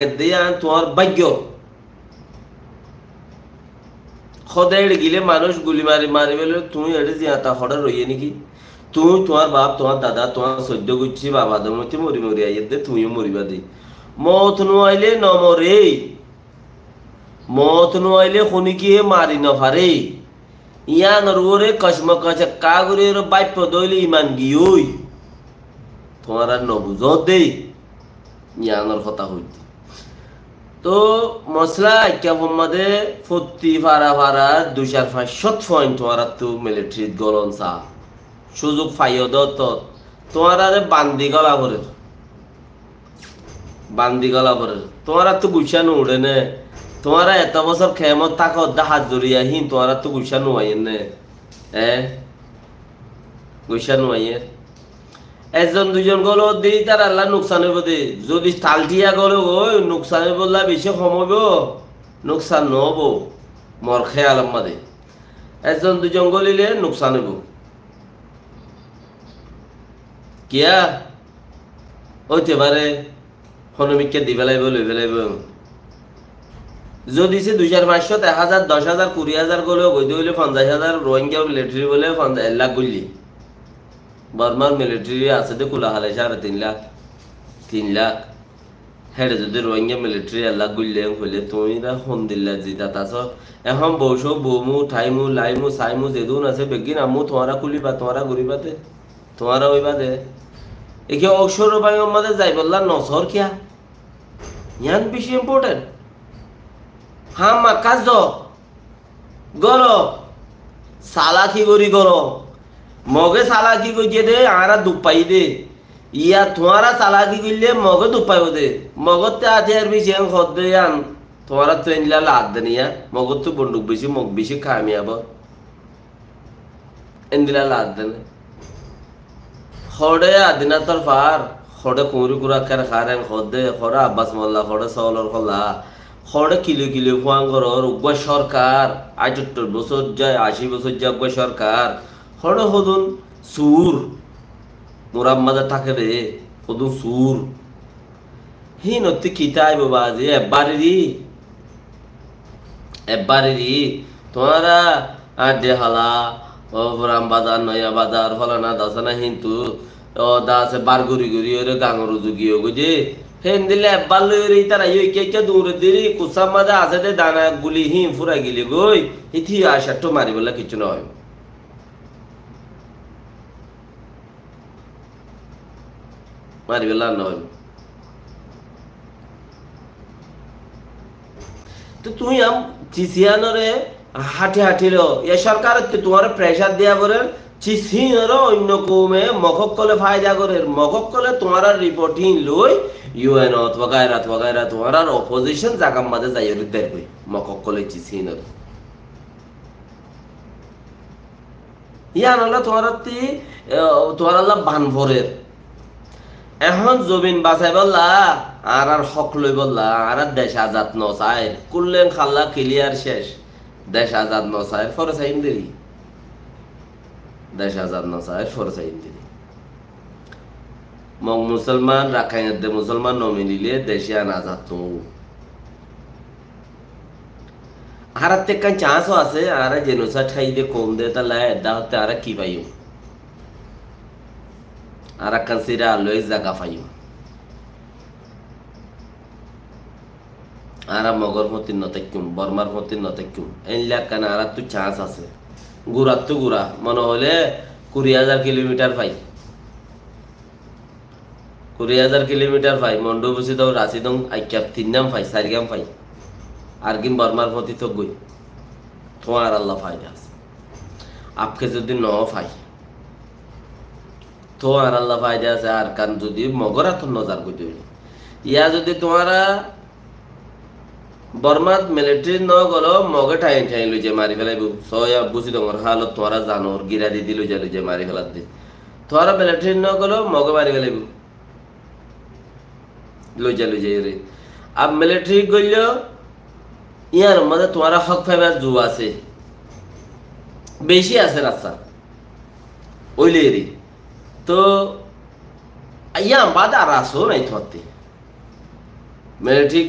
দিয়া তোমার ভাগ্য সদায় গিলে মানুষ গুলি মারি মারি বলে তুমি এটা জিয়াতা হঠাৎ রইয়ে নাকি তুমি তোমার বাপ তোমার দাদা তোমার সদ্য গুচ্ছি বাবাদের মধ্যে মরি মরি আইয়ে দে তুমিও মরিবা দে মত নোয়াইলে নমরে মত নোয়াইলে শুনিকি মারি নফারে ইয়ান রোরে কসমা কচা কাগুরের বাইপ দইলে ইমান গিয়ই তোমার আর নবুঝ দে ইয়ানোর কথা হইতে তো মশলা আইকা সম্মাদে ফতি ফারা ফারা 2500 পয়েন্ট তোমার তো মিলিটারিত গলন চা সুযোগ ফাইও দত তোমার আরে বান্দি গলা ভরে তোমার তো গুছানো উড়ে নে তোমার এত বছর খেমত থাকো হাত জড়িয়া হিন তোমার তো গুছানো আইয়েন নে গুছানো আইয়ের একজন দুজন গলো দিই তার আল্লাহ নোকসান হইব দে যদি তালটিয়া গলো ওই নোকসান বললা বেশি কমাইব নোকসান নহব মর খেয়াল আমাদে একজন দুজন গলিলে নোকসান হইব কিয়া হইতে পারে হনমিককে দি বেলাইব লই বেলাইব যদি সে 2500 1000 10,000 20,000 গলেও গই হইলে 50,000 রোহিঙ্গা মিলিটারি বলে 1 লাখ গলি বর্মার মিলিটারি আছে দে কুলা হালে 3.5 লাখ হেডে যদি রোহিঙ্গা মিলিটারি 1 লাখ গলে হইলে তুমি না ফোন দিল্লা জিতা তাছ এখন বউশো বমু ঠাইমু লাইমু সাইমু যেদুন আছে বেগিন আমু তোমারা খুলিবা তোমারা গরিবাতে তোমারা হইবা দে একে অক্ষর বাই আমাদের যাই বললা নসর কিয়া ইয়ান বেশি ইম্পর্টেন্ট হামা কাজ গর সালাকি করি গর মগে সালাকি কইছে দে আরা দুপাই দে ইয়া তোমারা সালাকি কইলে মগে দুপাইব দে মগতে আতে আর বেশি খদ দে আন তোমারা তো এনলা লাদ দেনিয়া মগত তো বন্দুক বেশি মগ বেশি কামিয়াব এনদিলা লাদ দেন খড়ে আদিনা তোর ফার খড়ে কুঁড়ি কুড়া খের খারেন খদে খড়ে আব্বাস মোল্লা খড়ে সওলর খোলা খড়ে কিলো কিলো ফুয়াঙ্গর উগ্র সরকার 78 বছর যায় 80 বছর যায় উগ্র সরকার খড়ে হদুন সুর মোরাম মাঝে থাকে রে হদুন সুর হি নতি কিতাই বাবা যে এবারেরি তোমারা দেহালা ও রাম বাজার নয়া বাজার ফলানা দাসনা হিন্তু ও দাসে বার গুরি গুরি ওরে গাঙর যুগিও গজে হেন দিলে এবার লই তারা ইই কে দূরে দিরি কুসাম মাঝে আছে দে দানা গুলি হিম ফুরা গিলি গই ইথি আশাটো মারি বলা কিছু নয় মারি বলা নয় তো তুই আম চিসিয়ানরে হাঁটি হাঁটিল এ সরকার তোমার প্রেশার দেয়া করে চিসিনর অন্য কমে মখক কলে ফায়দা করে মখক কলে তোমার রিপোর্টিং লই ইউএন ওয়াগায়রা তোমার অপোজিশন জাগাম মাঝে যাই দেখবে মখক কলে চিসিনর ইয়ান আল্লাহ তোমার আল্লাহ বানভরের এখন জমিন বাঁচাই বললা আর হক লই বললা আর দেশ আজাদ নসাই কুললেন খাল্লা ক্লিয়ার শেষ দেশ আজাদ নসাই ফরজ আইন্দিরি দেশ আজাদ নসাই ফরজ আইন্দিরি মগ মুসলমান রাখাইনের দে মুসলমান নমিনিলে দেশে আন আজাদ তো আর তেকান চান্সও আছে আর জেনোসাইড খাই দে কম দে তা লাই দা হতে আর কি পাইও আর কানসিরা লই জায়গা পাইও আর মগর মতি নতেকুম বর্মার মতি নতেকুম এনলা কান আর তো চান্স আছে গুড়াত তো গুড়া মনে হলে 20,000 কিলোমিটার পাই 20,000 কিলোমিটার পাই মন্ডু বসি দাও রাশি দং আইকা 3 নাম পাই 4 গাম পাই আর কিম বর্মার মতি তো গই তোমার আল্লাহ ফায়দা আছে আপকে যদি ন পাই তো আর আল্লাহ ফায়দা আছে আর কান যদি মগরা তো নজর কই দিই ইয়া যদি তোমারা বর্মাত মিলিটারি ন গলো মগে ঠাই লই যে মারি ফেলাইব সয়া বুঝি তোমার হালত তোরা জানোর গিরা দি দিল যে মারি ফেলাত দি তোরা মিলিটারি ন গলো মগে মারি ফেলাইব লই যে রে আব মিলিটারি গইল ইয়ার মধ্যে তোরা হক ফাইবার জু আছে বেশি আছে রাস্তা ওইলে রে তো ইয়া বাদ আর আসো নাই থতে মিলিটারি